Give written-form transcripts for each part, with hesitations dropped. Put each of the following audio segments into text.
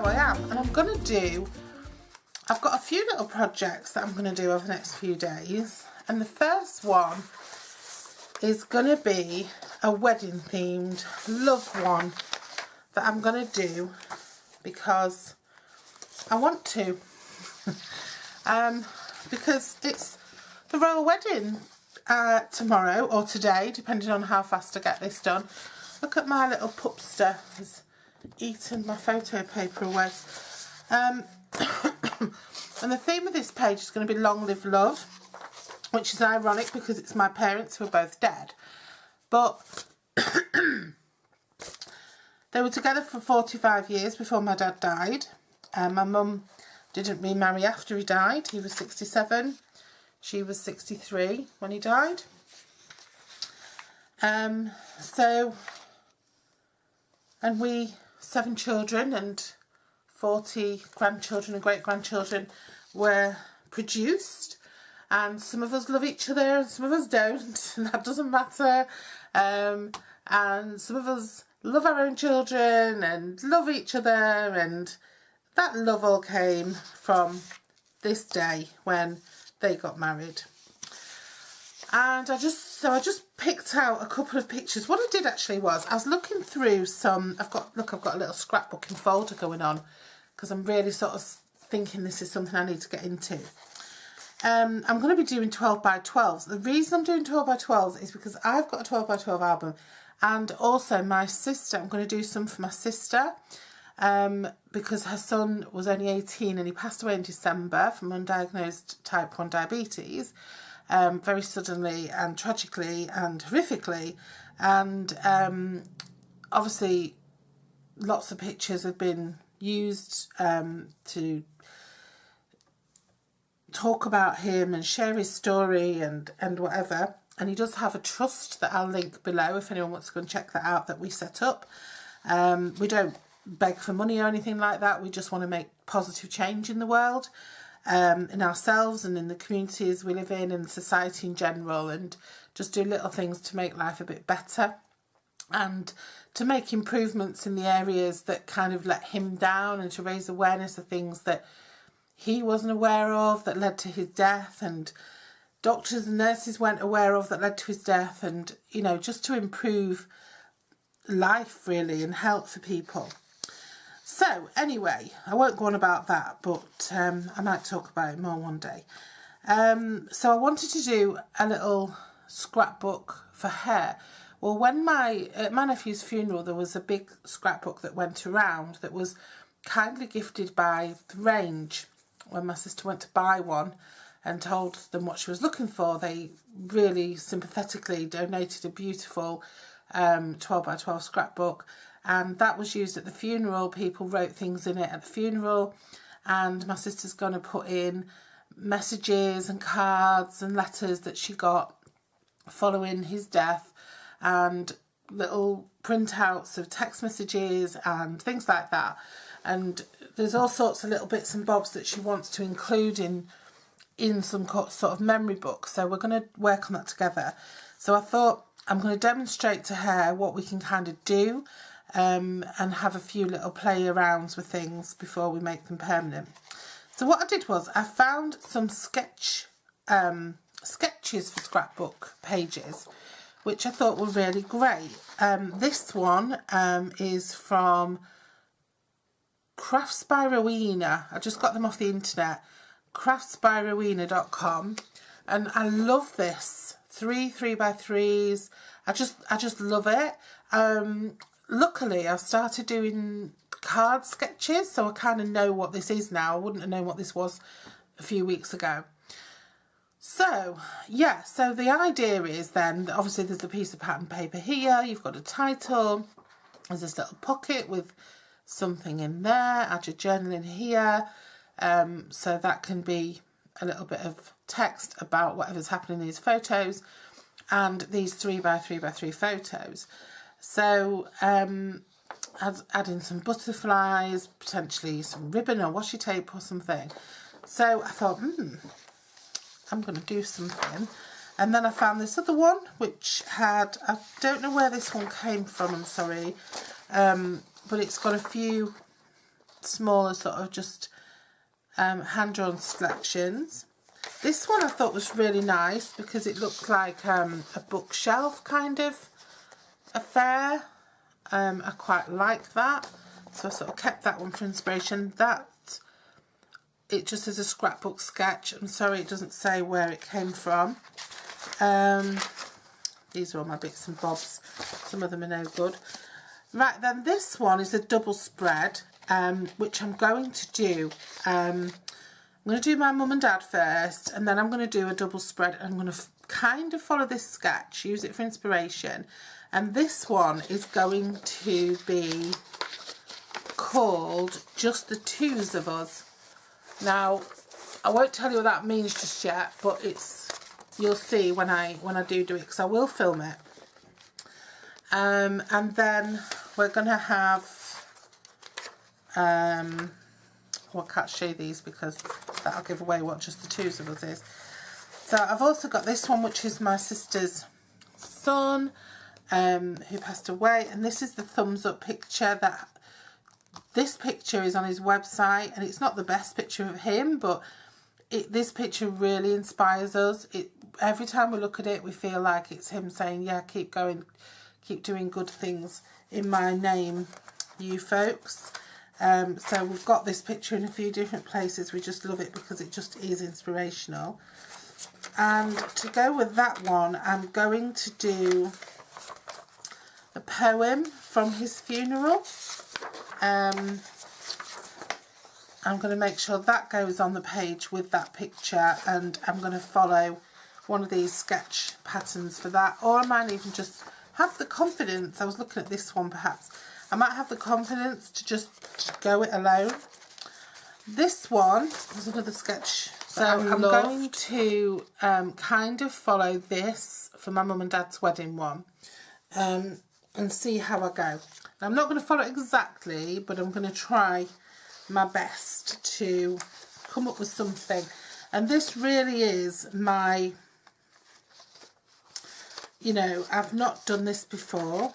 I am. And I've got a few little projects that I'm going to do over the next few days. And the first one is going to be a wedding themed love one that I'm going to do because I want to. Because it's the royal wedding tomorrow or today, depending on how fast I get this done. Look at my little pupster, has eaten my photo paper away. And the theme of this page is going to be Long Live Love, which is ironic because it's my parents who are both dead. But they were together for 45 years before my dad died. My mum didn't remarry after he died. He was 67. She was 63 when he died. And we, 7 children and 40 grandchildren and great-grandchildren were produced. And some of us love each other and some of us don't, and that doesn't matter. And some of us love our own children and love each other, and that love all came from this day when they got married. And I just picked out a couple of pictures. What I did actually was I was looking through some. I've got a little scrapbooking folder going on because I'm really sort of thinking this is something I need to get into. I'm going to be doing 12 by 12s. The reason I'm doing 12 by 12s is because I've got a 12 by 12 album, and also my sister. I'm going to do some for my sister. Because her son was only 18 and he passed away in December from undiagnosed type 1 diabetes, very suddenly and tragically and horrifically. And obviously lots of pictures have been used to talk about him and share his story and whatever. And he does have a trust that I'll link below if anyone wants to go and check that out, that we set up. We don't beg for money or anything like that. We just want to make positive change in the world, in ourselves and in the communities we live in and society in general, and just do little things to make life a bit better and to make improvements in the areas that kind of let him down, and to raise awareness of things that he wasn't aware of that led to his death, and doctors and nurses weren't aware of that led to his death, and you know, just to improve life really and health for people. So anyway, I won't go on about that, but I might talk about it more one day. So I wanted to do a little scrapbook for her. Well, when at my nephew's funeral, there was a big scrapbook that went around that was kindly gifted by The Range. When my sister went to buy one and told them what she was looking for, they really sympathetically donated a beautiful 12 by 12 scrapbook. And that was used at the funeral. People wrote things in it at the funeral, and my sister's going to put in messages and cards and letters that she got following his death, and little printouts of text messages and things like that. And there's all sorts of little bits and bobs that she wants to include in some sort of memory book. So we're going to work on that together. So I thought I'm going to demonstrate to her what we can kind of do, and have a few little play arounds with things before we make them permanent. So what I did was I found some sketches for scrapbook pages, which I thought were really great. This one is from Crafts by Rowena. I just got them off the internet, craftsbyrowena.com, and I love this. 3 3x3s. I just love it. Luckily, I've started doing card sketches, so I kind of know what this is now. I wouldn't have known what this was a few weeks ago. So, yeah, so the idea is then, obviously there's a piece of pattern paper here, you've got a title, there's this little pocket with something in there, add your journal in here, so that can be a little bit of text about whatever's happening in these photos, and these 3 by 3 by 3 photos. So add in some butterflies, potentially some ribbon or washi tape or something. So I thought, I'm going to do something. And then I found this other one, which had, I don't know where this one came from, I'm sorry, but it's got a few smaller sort of just hand-drawn selections. This one I thought was really nice because it looked like a bookshelf kind of affair. I quite like that, so I sort of kept that one for inspiration. That, it just is a scrapbook sketch. I'm sorry it doesn't say where it came from. These are all my bits and bobs. Some of them are no good. Right, then this one is a double spread, which I'm going to do. I'm going to do my mum and dad first, and then I'm going to do a double spread. I'm going to kind of follow this sketch, use it for inspiration. And this one is going to be called Just the Twos of Us. Now, I won't tell you what that means just yet, but you'll see when I do it, because I will film it. And then we're going to have, well, I can't show you these because that'll give away what Just the Twos of Us is. So I've also got this one, which is my sister's son, who passed away, and this is the thumbs up picture. This picture is on his website, and it's not the best picture of him, but this picture really inspires us. Every time we look at it, we feel like it's him saying, yeah, keep going, keep doing good things in my name, you folks. So we've got this picture in a few different places. We just love it because it just is inspirational. And to go with that one, I'm going to do a poem from his funeral. I'm going to make sure that goes on the page with that picture, and I'm going to follow one of these sketch patterns for that. Or I might even just have the confidence, I was looking at this one perhaps, I might have the confidence to just go it alone. This one is another sketch. So I'm going to kind of follow this for my mum and dad's wedding one, and see how I go. I'm not going to follow it exactly, but I'm going to try my best to come up with something. And this really is my, you know, I've not done this before,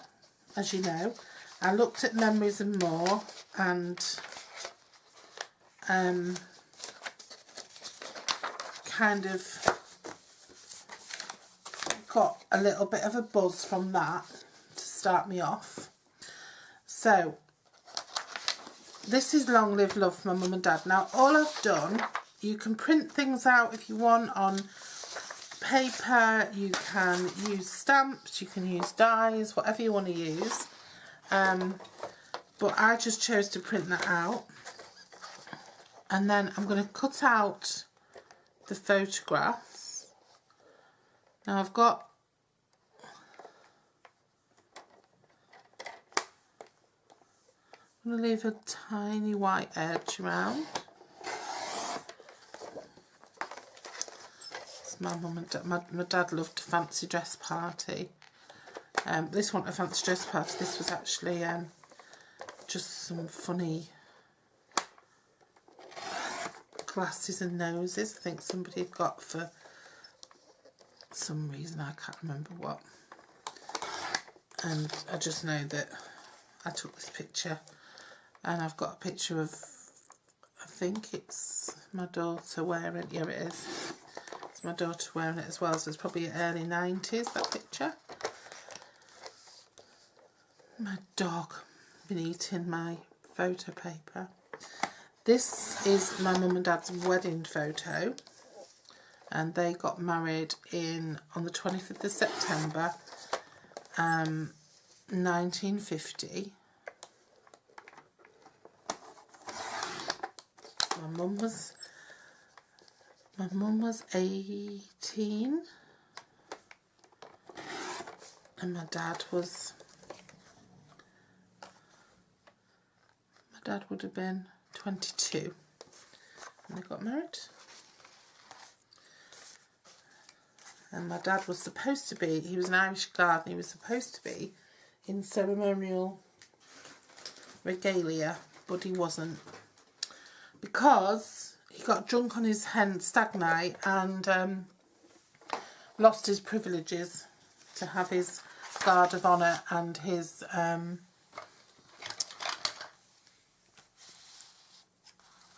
as you know. I looked at Memories and More, and kind of got a little bit of a buzz from that to start me off. So this is Long Live Love for my mum and dad. Now all I've done, you can print things out if you want on paper, you can use stamps, you can use dies, whatever you want to use, but I just chose to print that out. And then I'm going to cut out the photographs. Now I'm going to leave a tiny white edge around. It's my mum and dad. My dad loved a fancy dress party. This wasn't a fancy dress party. This was actually just some funny glasses and noses. I think somebody had got for some reason. I can't remember what. And I just know that I took this picture. And I've got a picture of, I think it's my daughter wearing, yeah it is, it's my daughter wearing it as well, so it's probably early 90s, that picture. My dog been eating my photo paper. This is my mum and dad's wedding photo, and they got married on the 25th of September 1950. My mum was 18 and my dad would have been 22 when they got married. And my dad was supposed to be, he was an Irish guard, and he was supposed to be in ceremonial regalia, but he wasn't, because he got drunk on his hen stag night and lost his privileges to have his guard of honour and his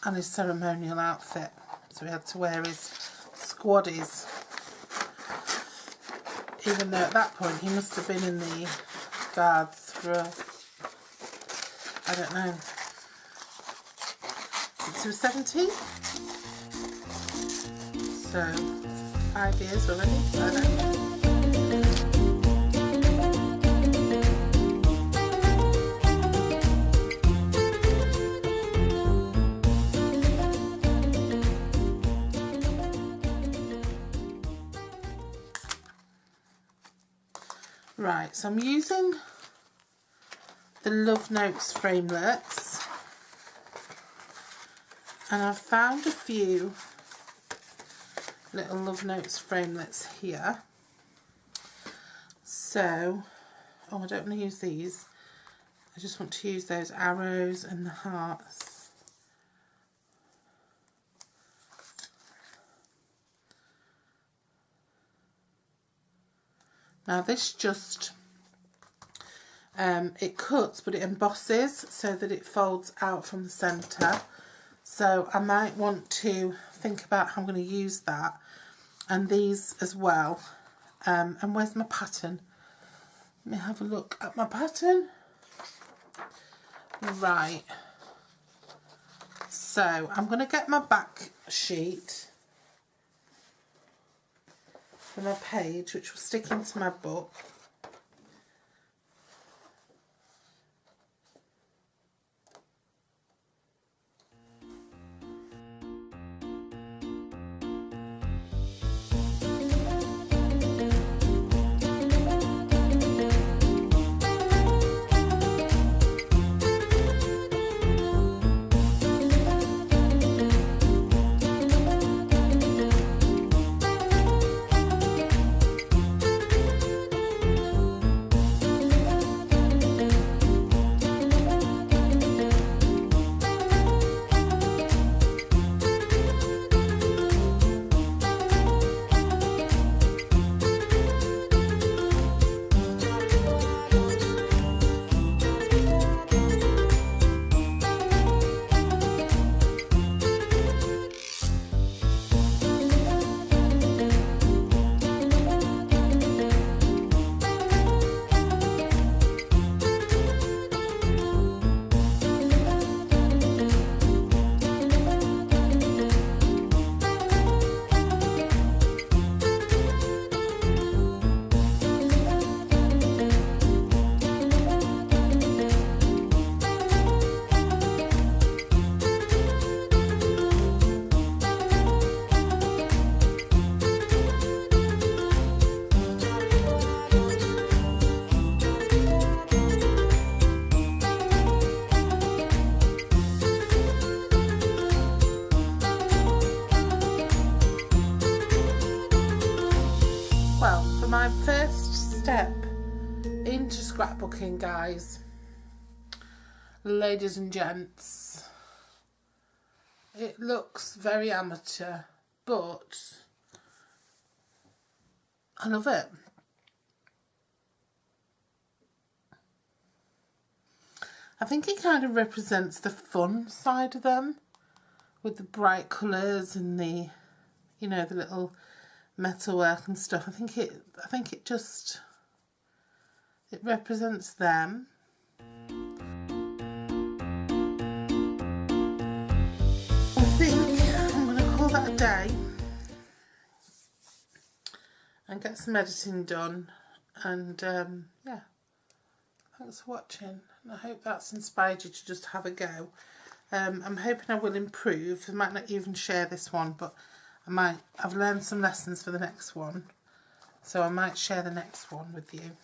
and his ceremonial outfit. So he had to wear his squaddies. Even though at that point he must have been in the guards for, I don't know, since he was 17. So 5 years already, I don't know. Right, so I'm using the Love Notes framelits, and I've found a few little Love Notes framelits here. So, oh, I don't want to use these. I just want to use those arrows and the hearts. Now this just, it cuts but it embosses so that it folds out from the centre. So I might want to think about how I'm going to use that, and these as well. And where's my pattern? Let me have a look at my pattern. Right. So I'm going to get my back sheet for my page, which will stick into my book. My first step into scrapbooking, guys, ladies and gents, it looks very amateur, but I love it. I think it kind of represents the fun side of them, with the bright colours and the, you know, the little metalwork and stuff. I think it represents them. I think I'm going to call that a day and get some editing done, and yeah, thanks for watching, and I hope that's inspired you to just have a go. I'm hoping I will improve. I might not even share this one, but I've learned some lessons for the next one, so I might share the next one with you.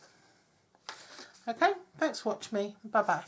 Okay, thanks for watching me. Bye bye.